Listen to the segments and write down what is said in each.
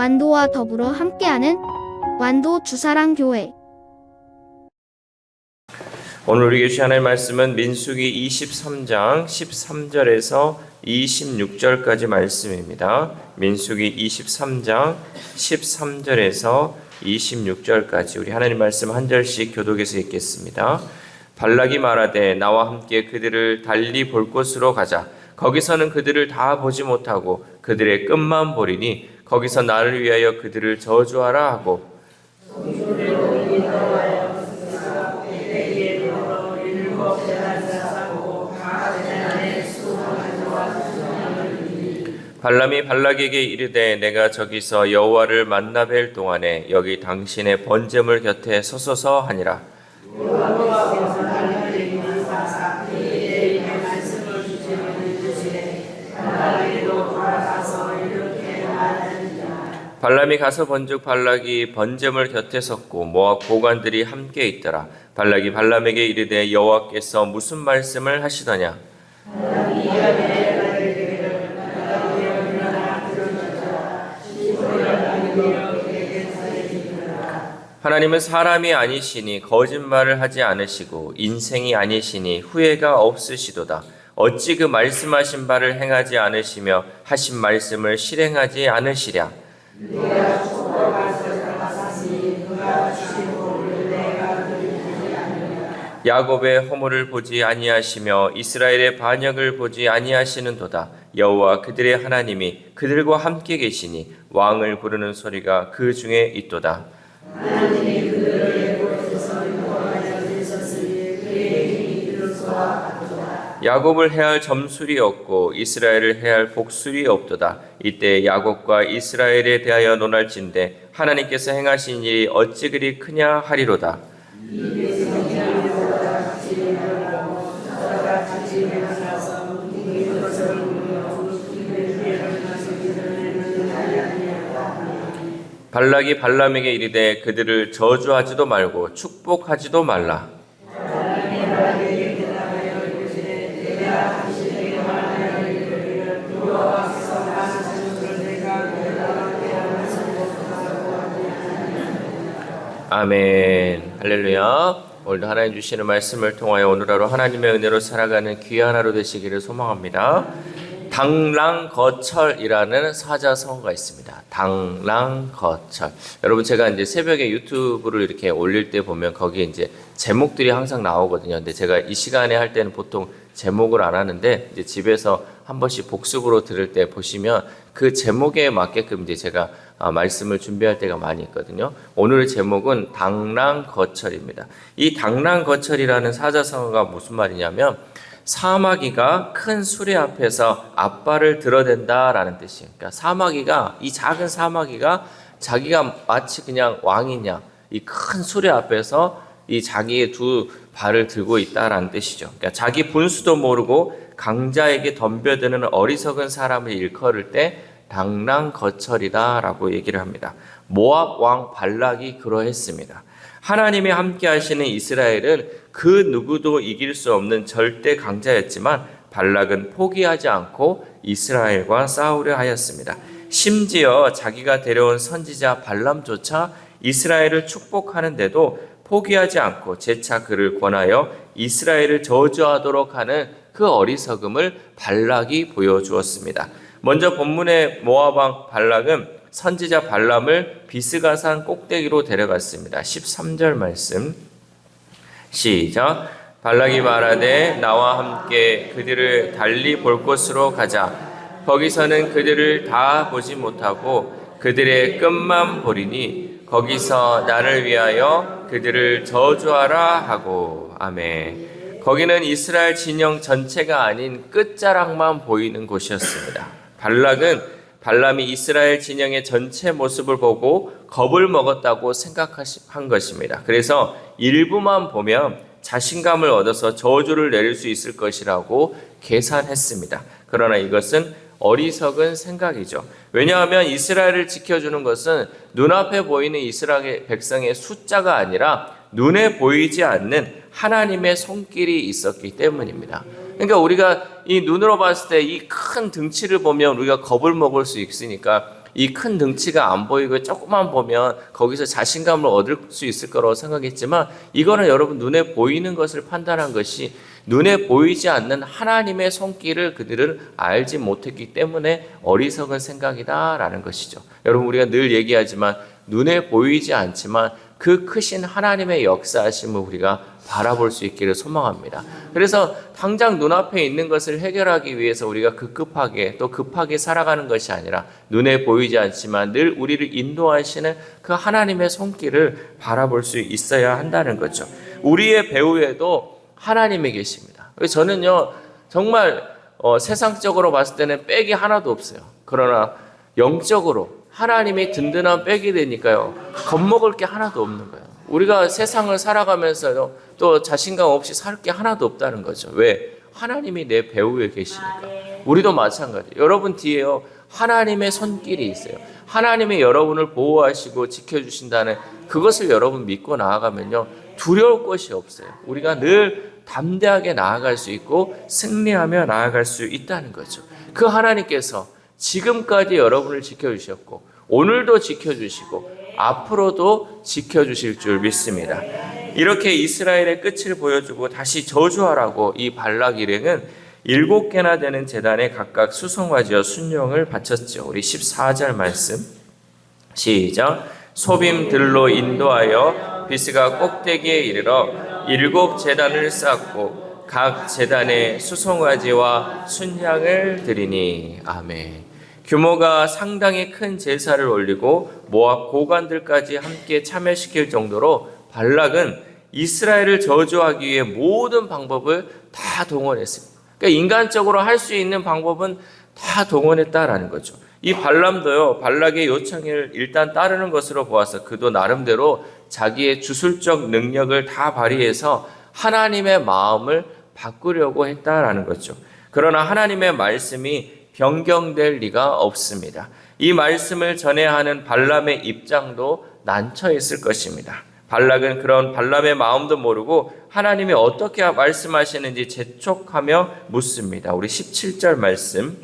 완도와 더불어 함께하는 완도 주사랑교회. 오늘 우리에게 주신 하나님의 말씀은 민수기 23장 13절에서 26절까지 말씀입니다. 민수기 23장 13절에서 26절까지 우리 하나님 말씀 한 절씩 교독해서 읽겠습니다. 발락이 말하되 나와 함께 그들을 달리 볼 곳으로 가자. 거기서는 그들을 다 보지 못하고 그들의 끝만 보리니 거기서 나를 위하여 그들을 저주하라 하고 발람이 발락에게 이르되 내가 저기서 여호와를 만나 뵐 동안에 여기 당신의 번제물 곁에 서소서 하니라. 발람이 가서 본즉 발락이 번제물 곁에 섰고 모압 고관들이 함께 있더라. 발락이 발람에게 이르되 여호와께서 무슨 말씀을 하시더냐. 하나님은 사람이 아니시니 거짓말을 하지 않으시고 인생이 아니시니 후회가 없으시도다. 어찌 그 말씀하신 바를 행하지 않으시며 하신 말씀을 실행하지 않으시랴. 야곱의 허물을 보지 아니하시며 이스라엘의 반역을 보지 아니하시는도다. 여호와 그들의 하나님이 그들과 함께 계시니 왕을 부르는 소리가 그 중에 있도다. 하나님이 그들을 애굽에서 인도하여 들으셨으니 그의 힘이 이르소와 같도다. 야곱을 해할 점술이 없고 이스라엘을 해할 복술이 없도다. 이때 야곱과 이스라엘에 대하여 논할진대 하나님께서 행하신 일이 어찌 그리 크냐 하리로다. 발락이 발람에게 이르되 그들을 저주하지도 말고 축복하지도 말라. 아멘. 할렐루야. 오늘도 하나님 주시는 말씀을 통하여 오늘 하루 하나님의 은혜로 살아가는 귀한 하루 되시기를 소망합니다. 당랑거철이라는 사자성어가 있습니다. 당랑거철. 여러분 제가 이제 새벽에 유튜브를 이렇게 올릴 때 보면 거기에 이제 제목들이 항상 나오거든요. 근데 제가 이 시간에 할 때는 보통 제목을 안 하는데 이제 집에서 한 번씩 복습으로 들을 때 보시면 그 제목에 맞게끔 이제 제가 말씀을 준비할 때가 많이 있거든요. 오늘의 제목은 당랑거철입니다. 이 당랑거철이라는 사자성어가 무슨 말이냐면 사마귀가 큰 수레 앞에서 앞발을 들어댄다라는 뜻이에요. 그러니까 사마귀가 이 작은 사마귀가 자기가 마치 그냥 왕이냐 이 큰 수레 앞에서 이 자기의 두 발을 들고 있다라는 뜻이죠. 그러니까 자기 분수도 모르고 강자에게 덤벼드는 어리석은 사람을 일컬을 때 당랑거철이다라고 얘기를 합니다. 모압 왕 발락이 그러했습니다. 하나님이 함께 하시는 이스라엘은 그 누구도 이길 수 없는 절대 강자였지만 발락은 포기하지 않고 이스라엘과 싸우려 하였습니다. 심지어 자기가 데려온 선지자 발람조차 이스라엘을 축복하는데도 포기하지 않고 재차 그를 권하여 이스라엘을 저주하도록 하는 그 어리석음을 발락이 보여주었습니다. 먼저 본문의 모압 왕 발락은 선지자 발람을 비스가산 꼭대기로 데려갔습니다. 13절 말씀 시작. 발락이 말하되 나와 함께 그들을 달리 볼 곳으로 가자. 거기서는 그들을 다 보지 못하고 그들의 끝만 보리니 거기서 나를 위하여 그들을 저주하라 하고. 아멘. 거기는 이스라엘 진영 전체가 아닌 끝자락만 보이는 곳이었습니다. 발람이 이스라엘 진영의 전체 모습을 보고 겁을 먹었다고 생각한 것입니다. 그래서 일부만 보면 자신감을 얻어서 저주를 내릴 수 있을 것이라고 계산했습니다. 그러나 이것은 어리석은 생각이죠. 왜냐하면 이스라엘을 지켜주는 것은 눈앞에 보이는 이스라엘 백성의 숫자가 아니라 눈에 보이지 않는 하나님의 손길이 있었기 때문입니다. 그러니까 우리가 이 눈으로 봤을 때 이 큰 등치를 보면 우리가 겁을 먹을 수 있으니까 이 큰 등치가 안 보이고 조금만 보면 거기서 자신감을 얻을 수 있을 거라고 생각했지만 이거는 여러분 눈에 보이는 것을 판단한 것이 눈에 보이지 않는 하나님의 손길을 그들은 알지 못했기 때문에 어리석은 생각이다라는 것이죠. 여러분 우리가 늘 얘기하지만 눈에 보이지 않지만 그 크신 하나님의 역사하심을 우리가 바라볼 수 있기를 소망합니다. 그래서 당장 눈앞에 있는 것을 해결하기 위해서 우리가 급급하게 또 급하게 살아가는 것이 아니라 눈에 보이지 않지만 늘 우리를 인도하시는 그 하나님의 손길을 바라볼 수 있어야 한다는 거죠. 우리의 배후에도 하나님이 계십니다. 저는요 정말 세상적으로 봤을 때는 백이 하나도 없어요. 그러나 영적으로 하나님이 든든한 백이 되니까요 겁먹을 게 하나도 없는 거예요. 우리가 세상을 살아가면서요 또 자신감 없이 살 게 하나도 없다는 거죠. 왜? 하나님이 내 배후에 계시니까. 우리도 마찬가지예요. 여러분 뒤에요 하나님의 손길이 있어요. 하나님이 여러분을 보호하시고 지켜주신다는 그것을 여러분 믿고 나아가면요 두려울 것이 없어요. 우리가 늘 담대하게 나아갈 수 있고 승리하며 나아갈 수 있다는 거죠. 그 하나님께서 지금까지 여러분을 지켜주셨고 오늘도 지켜주시고 앞으로도 지켜주실 줄 믿습니다. 이렇게 이스라엘의 끝을 보여주고 다시 저주하라고 이 발락 일행은 7개나 되는 제단에 각각 수송아지와 순령을 바쳤죠. 우리 14절 말씀 시작. 소빔들로 인도하여 비스가 꼭대기에 이르러 7 제단을 쌓고 각 제단에 수송아지와 순양을 드리니. 아멘. 규모가 상당히 큰 제사를 올리고 모압 고관들까지 함께 참여시킬 정도로 발락은 이스라엘을 저주하기 위해 모든 방법을 다 동원했습니다. 그러니까 인간적으로 할 수 있는 방법은 다 동원했다라는 거죠. 이 발람도요 발락의 요청을 일단 따르는 것으로 보아서 그도 나름대로 자기의 주술적 능력을 다 발휘해서 하나님의 마음을 바꾸려고 했다라는 거죠. 그러나 하나님의 말씀이 변경될 리가 없습니다. 이 말씀을 전해야 하는 발람의 입장도 난처 있을 것입니다. 발락은 그런 발람의 마음도 모르고 하나님이 어떻게 말씀하시는지 재촉하며 묻습니다. 우리 17절 말씀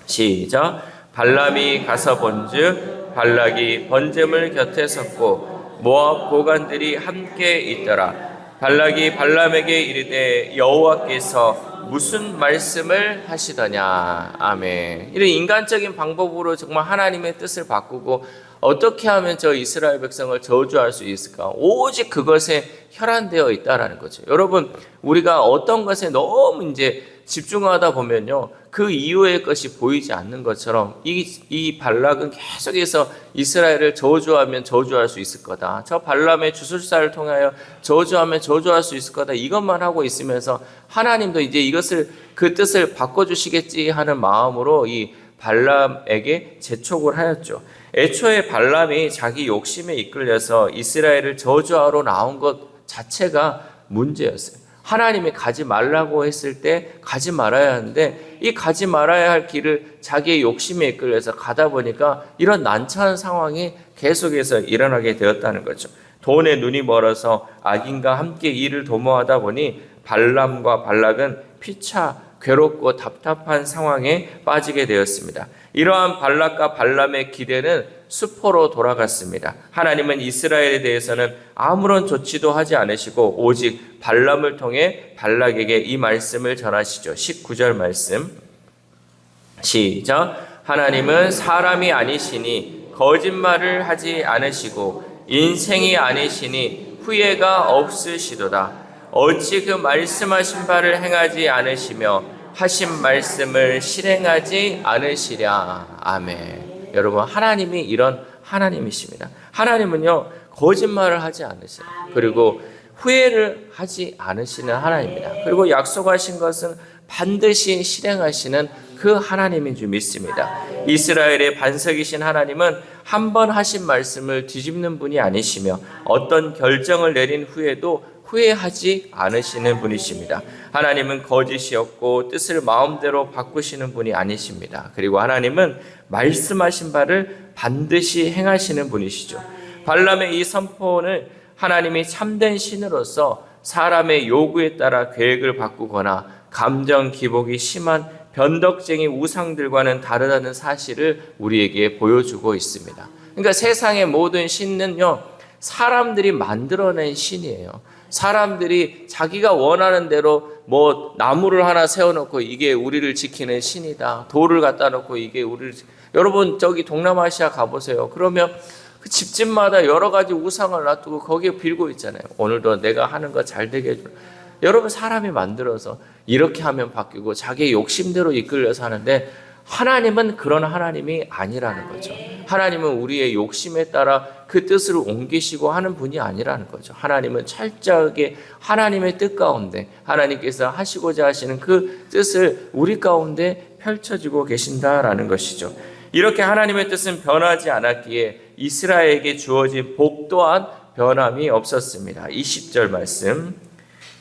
시작. 발람이 가서 본즉 발락이 번제물 곁에 섰고 모압 고관들이 함께 있더라. 발락이 발람에게 이르되 여호와께서 무슨 말씀을 하시더냐. 아멘. 이런 인간적인 방법으로 정말 하나님의 뜻을 바꾸고 어떻게 하면 저 이스라엘 백성을 저주할 수 있을까? 오직 그것에 혈안되어 있다라는 거죠. 여러분, 우리가 어떤 것에 너무 이제 집중하다 보면요, 그 이후의 것이 보이지 않는 것처럼 이 발락은 계속해서 이스라엘을 저주하면 저주할 수 있을 거다. 저 발람의 주술사를 통하여 저주하면 저주할 수 있을 거다. 이것만 하고 있으면서 하나님도 이제 이것을 그 뜻을 바꿔주시겠지 하는 마음으로 이 발람에게 재촉을 하였죠. 애초에 발람이 자기 욕심에 이끌려서 이스라엘을 저주하러 나온 것 자체가 문제였어요. 하나님이 가지 말라고 했을 때 가지 말아야 하는데 이 가지 말아야 할 길을 자기의 욕심에 이끌려서 가다 보니까 이런 난처한 상황이 계속해서 일어나게 되었다는 거죠. 돈에 눈이 멀어서 악인과 함께 일을 도모하다 보니 발람과 발락은 피차 괴롭고 답답한 상황에 빠지게 되었습니다. 이러한 발락과 발람의 기대는 수포로 돌아갔습니다. 하나님은 이스라엘에 대해서는 아무런 조치도 하지 않으시고 오직 발람을 통해 발락에게 이 말씀을 전하시죠. 19절 말씀 시작. 하나님은 사람이 아니시니 거짓말을 하지 않으시고 인생이 아니시니 후회가 없으시도다. 어찌 그 말씀하신 바를 행하지 않으시며 하신 말씀을 실행하지 않으시랴. 아멘. 여러분, 하나님이 이런 하나님이십니다. 하나님은요 거짓말을 하지 않으세요. 그리고 후회를 하지 않으시는 하나님입니다. 그리고 약속하신 것은 반드시 실행하시는 그 하나님인 줄 믿습니다. 이스라엘의 반석이신 하나님은 한 번 하신 말씀을 뒤집는 분이 아니시며 어떤 결정을 내린 후에도 후회하지 않으시는 분이십니다. 하나님은 거짓이 없고 뜻을 마음대로 바꾸시는 분이 아니십니다. 그리고 하나님은 말씀하신 바를 반드시 행하시는 분이시죠. 발람의 이 선포는 하나님이 참된 신으로서 사람의 요구에 따라 계획을 바꾸거나 감정 기복이 심한 변덕쟁이 우상들과는 다르다는 사실을 우리에게 보여주고 있습니다. 그러니까 세상의 모든 신은요, 사람들이 만들어낸 신이에요. 사람들이 자기가 원하는 대로 뭐 나무를 하나 세워놓고 이게 우리를 지키는 신이다. 돌을 갖다 놓고 이게 우리를 여러분 저기 동남아시아 가보세요. 그러면 그 집집마다 여러 가지 우상을 놔두고 거기에 빌고 있잖아요. 오늘도 내가 하는 거 잘 되게 해줘. 여러분 사람이 만들어서 이렇게 하면 바뀌고 자기의 욕심대로 이끌려서 하는데 하나님은 그런 하나님이 아니라는 거죠. 하나님은 우리의 욕심에 따라 그 뜻을 옮기시고 하는 분이 아니라는 거죠. 하나님은 철저하게 하나님의 뜻 가운데 하나님께서 하시고자 하시는 그 뜻을 우리 가운데 펼쳐지고 계신다라는 것이죠. 이렇게 하나님의 뜻은 변하지 않았기에 이스라엘에게 주어진 복 또한 변함이 없었습니다. 20절 말씀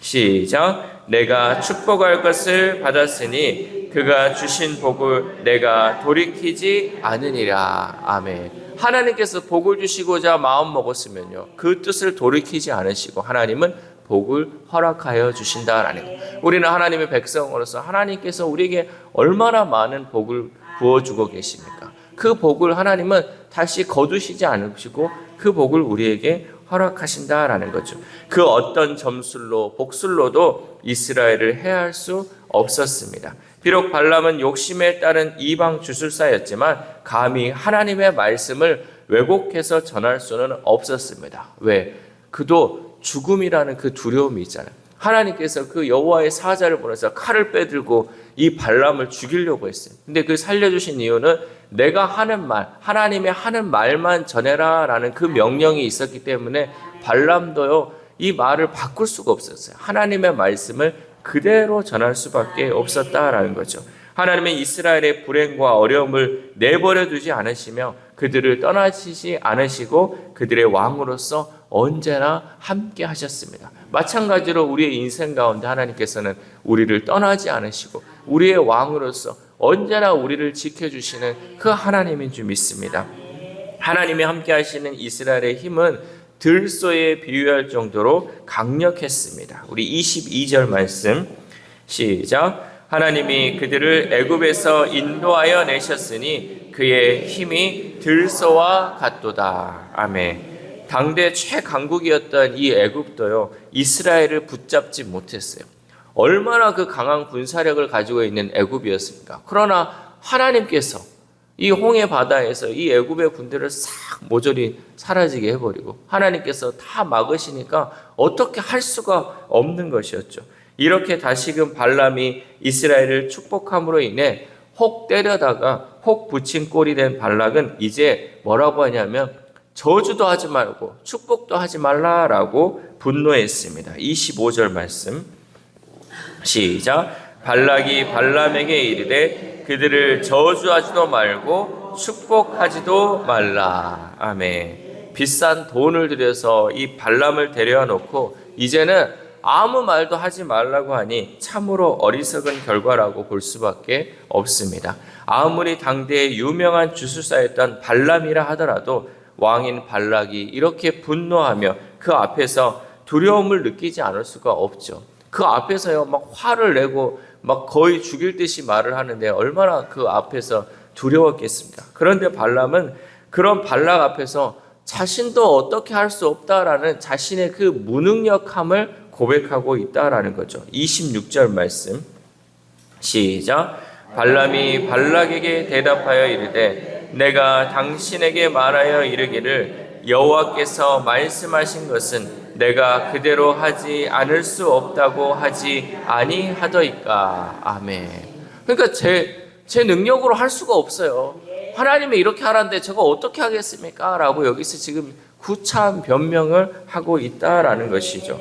시작. 내가 축복할 것을 받았으니 그가 주신 복을 내가 돌이키지 않으리라. 아멘. 하나님께서 복을 주시고자 마음 먹었으면요, 그 뜻을 돌이키지 않으시고 하나님은 복을 허락하여 주신다라는 것. 우리는 하나님의 백성으로서 하나님께서 우리에게 얼마나 많은 복을 부어주고 계십니까? 그 복을 하나님은 다시 거두시지 않으시고 그 복을 우리에게 허락하신다라는 거죠. 그 어떤 점술로 복술로도 이스라엘을 해할 수 없었습니다. 비록 발람은 욕심에 따른 이방 주술사였지만 감히 하나님의 말씀을 왜곡해서 전할 수는 없었습니다. 왜? 그도 죽음이라는 그 두려움이 있잖아요. 하나님께서 그 여호와의 사자를 보내서 칼을 빼들고 이 발람을 죽이려고 했어요. 근데 그 살려주신 이유는 내가 하는 말, 하나님의 하는 말만 전해라 라는 그 명령이 있었기 때문에 발람도요, 이 말을 바꿀 수가 없었어요. 하나님의 말씀을 그대로 전할 수밖에 없었다라는 거죠. 하나님은 이스라엘의 불행과 어려움을 내버려 두지 않으시며 그들을 떠나시지 않으시고 그들의 왕으로서 언제나 함께 하셨습니다. 마찬가지로 우리의 인생 가운데 하나님께서는 우리를 떠나지 않으시고 우리의 왕으로서 언제나 우리를 지켜주시는 그 하나님인 줄 믿습니다. 하나님이 함께 하시는 이스라엘의 힘은 들소에 비유할 정도로 강력했습니다. 우리 22절 말씀 시작. 하나님이 그들을 애굽에서 인도하여 내셨으니 그의 힘이 들소와 같도다. 아멘. 당대 최강국이었던 이 애굽도요, 이스라엘을 붙잡지 못했어요. 얼마나 그 강한 군사력을 가지고 있는 애굽이었습니까? 그러나 하나님께서 이 홍해 바다에서 이 애굽의 군대를 싹 모조리 사라지게 해버리고 하나님께서 다 막으시니까 어떻게 할 수가 없는 것이었죠. 이렇게 다시금 발람이 이스라엘을 축복함으로 인해 혹 때려다가 혹 붙인 꼴이 된 발락은 이제 뭐라고 하냐면 저주도 하지 말고 축복도 하지 말라라고 분노했습니다. 25절 말씀 시작. 발락이 발람에게 이르되 그들을 저주하지도 말고 축복하지도 말라. 아멘. 비싼 돈을 들여서 이 발람을 데려놓고 이제는 아무 말도 하지 말라고 하니 참으로 어리석은 결과라고 볼 수밖에 없습니다. 아무리 당대의 유명한 주술사였던 발람이라 하더라도 왕인 발락이 이렇게 분노하며 그 앞에서 두려움을 느끼지 않을 수가 없죠. 그 앞에서요, 막 화를 내고 막 거의 죽일 듯이 말을 하는데 얼마나 그 앞에서 두려웠겠습니까? 그런데 발람은 그런 발락 앞에서 자신도 어떻게 할 수 없다라는 자신의 그 무능력함을 고백하고 있다라는 거죠. 26절 말씀 시작. 발람이 발락에게 대답하여 이르되 내가 당신에게 말하여 이르기를 여호와께서 말씀하신 것은 내가 그대로 하지 않을 수 없다고 하지 아니하더이까. 아멘. 그러니까 제 능력으로 할 수가 없어요. 하나님이 이렇게 하라는데 저거 어떻게 하겠습니까? 라고 여기서 지금 구차한 변명을 하고 있다라는 것이죠.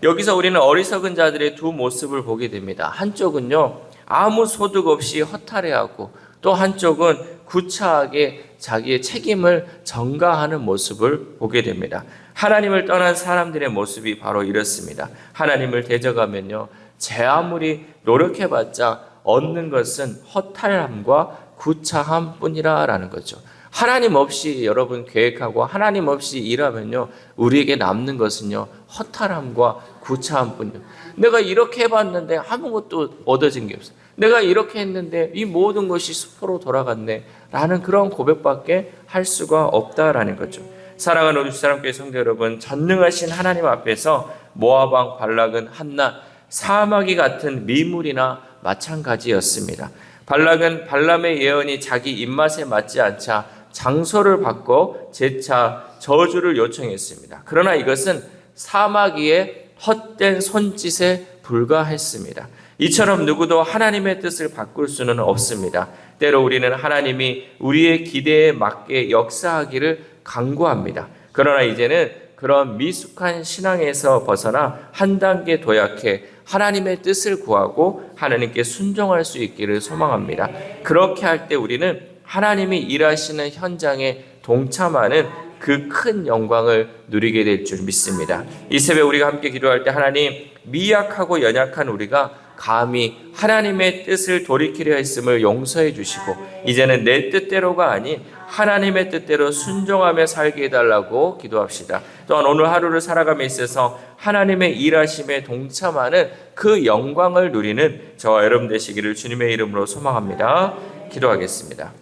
여기서 우리는 어리석은 자들의 두 모습을 보게 됩니다. 한쪽은요, 아무 소득 없이 허탈해하고 또 한쪽은 구차하게 자기의 책임을 전가하는 모습을 보게 됩니다. 하나님을 떠난 사람들의 모습이 바로 이렇습니다. 하나님을 대적하면요, 제 아무리 노력해봤자 얻는 것은 허탈함과 구차함 뿐이라는 거죠. 하나님 없이 여러분 계획하고 하나님 없이 일하면요, 우리에게 남는 것은요, 허탈함과 구차한 뿐이요. 내가 이렇게 해봤는데 아무것도 얻어진 게 없어. 내가 이렇게 했는데 이 모든 것이 수포로 돌아갔네 라는 그런 고백밖에 할 수가 없다라는 거죠. 사랑하는 우리 주사람교회 성도 여러분, 전능하신 하나님 앞에서 모압 왕 발락은 한낱 사마귀 같은 미물이나 마찬가지였습니다. 발락은 발람의 예언이 자기 입맛에 맞지 않자 장소를 바꿔 재차 저주를 요청했습니다. 그러나 이것은 사마귀의 헛된 손짓에 불과했습니다. 이처럼 누구도 하나님의 뜻을 바꿀 수는 없습니다. 때로 우리는 하나님이 우리의 기대에 맞게 역사하기를 간구합니다. 그러나 이제는 그런 미숙한 신앙에서 벗어나 한 단계 도약해 하나님의 뜻을 구하고 하나님께 순종할 수 있기를 소망합니다. 그렇게 할 때 우리는 하나님이 일하시는 현장에 동참하는 그 큰 영광을 누리게 될 줄 믿습니다. 이 새벽 우리가 함께 기도할 때 하나님, 미약하고 연약한 우리가 감히 하나님의 뜻을 돌이키려 했음을 용서해 주시고 이제는 내 뜻대로가 아닌 하나님의 뜻대로 순종하며 살게 해달라고 기도합시다. 또한 오늘 하루를 살아감에 있어서 하나님의 일하심에 동참하는 그 영광을 누리는 저와 여러분 되시기를 주님의 이름으로 소망합니다. 기도하겠습니다.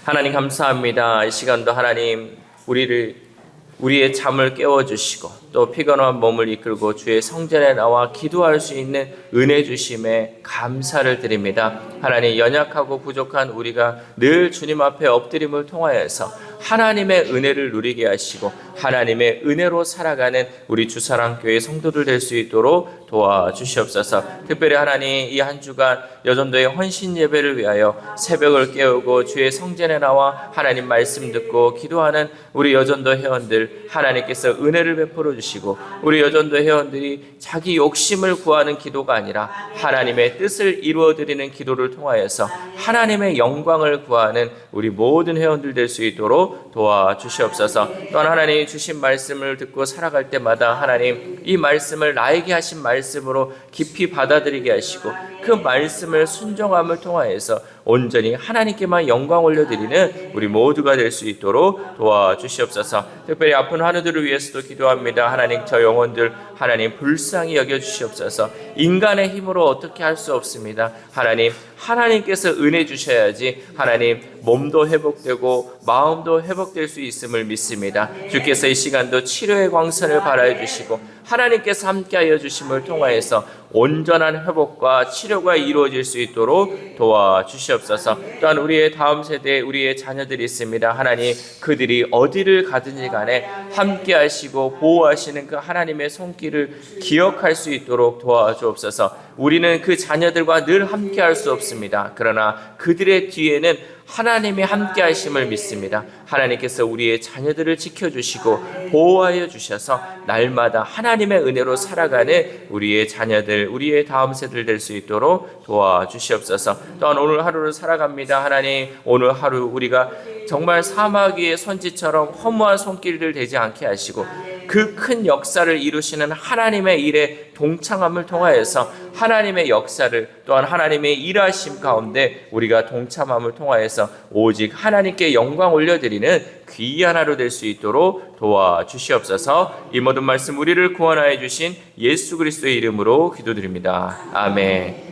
하나님 감사합니다. 이 시간도 하나님 우리의 잠을 깨워주시고 또 피곤한 몸을 이끌고 주의 성전에 나와 기도할 수 있는 은혜 주심에 감사를 드립니다. 하나님, 연약하고 부족한 우리가 늘 주님 앞에 엎드림을 통하여서 하나님의 은혜를 누리게 하시고 하나님의 은혜로 살아가는 우리 주사랑교회 성도들 될 수 있도록 도와주시옵소서. 특별히 하나님, 이 한 주간 여전도의 헌신 예배를 위하여 새벽을 깨우고 주의 성전에 나와 하나님 말씀 듣고 기도하는 우리 여전도 회원들 하나님께서 은혜를 베풀어 주시고 우리 여전도 회원들이 자기 욕심을 구하는 기도가 아니라 하나님의 뜻을 이루어 드리는 기도를 통하여서 하나님의 영광을 구하는 우리 모든 회원들 될 수 있도록 도와주시옵소서. 또한 하나님 주신 말씀을 듣고 살아갈 때마다 하나님 이 말씀을 나에게 하신 말씀으로 깊이 받아들이게 하시고 그 말씀을 순종함을 통하여서 온전히 하나님께만 영광 올려드리는 우리 모두가 될 수 있도록 도와주시옵소서. 특별히 아픈 환우들을 위해서도 기도합니다. 하나님, 저 영혼들 하나님 불쌍히 여겨주시옵소서. 인간의 힘으로 어떻게 할 수 없습니다. 하나님, 하나님께서 은혜 주셔야지 하나님 몸도 회복되고 마음도 회복될 수 있음을 믿습니다. 주께서 이 시간도 치료의 광선을 발하여 주시고 하나님께서 함께하여 주심을 통하여서 온전한 회복과 치료가 이루어질 수 있도록 도와주시옵소서. 또한 우리의 다음 세대에 우리의 자녀들이 있습니다. 하나님, 그들이 어디를 가든지 간에 함께하시고 보호하시는 그 하나님의 손길을 기억할 수 있도록 도와주옵소서. 우리는 그 자녀들과 늘 함께할 수 없습니다. 그러나 그들의 뒤에는 하나님이 함께 하심을 믿습니다. 하나님께서 우리의 자녀들을 지켜주시고 보호하여 주셔서 날마다 하나님의 은혜로 살아가는 우리의 자녀들, 우리의 다음 세대들 될 수 있도록 도와주시옵소서. 또한 오늘 하루를 살아갑니다. 하나님, 오늘 하루 우리가 정말 사마귀의 손짓처럼 허무한 손길들 되지 않게 하시고 그 큰 역사를 이루시는 하나님의 일에 동참함을 통하여서 하나님의 역사를 또한 하나님의 일하심 가운데 우리가 동참함을 통하여서 오직 하나님께 영광 올려드리는 귀한 하루 될 수 있도록 도와주시옵소서. 이 모든 말씀 우리를 구원하여 주신 예수 그리스도의 이름으로 기도드립니다. 아멘.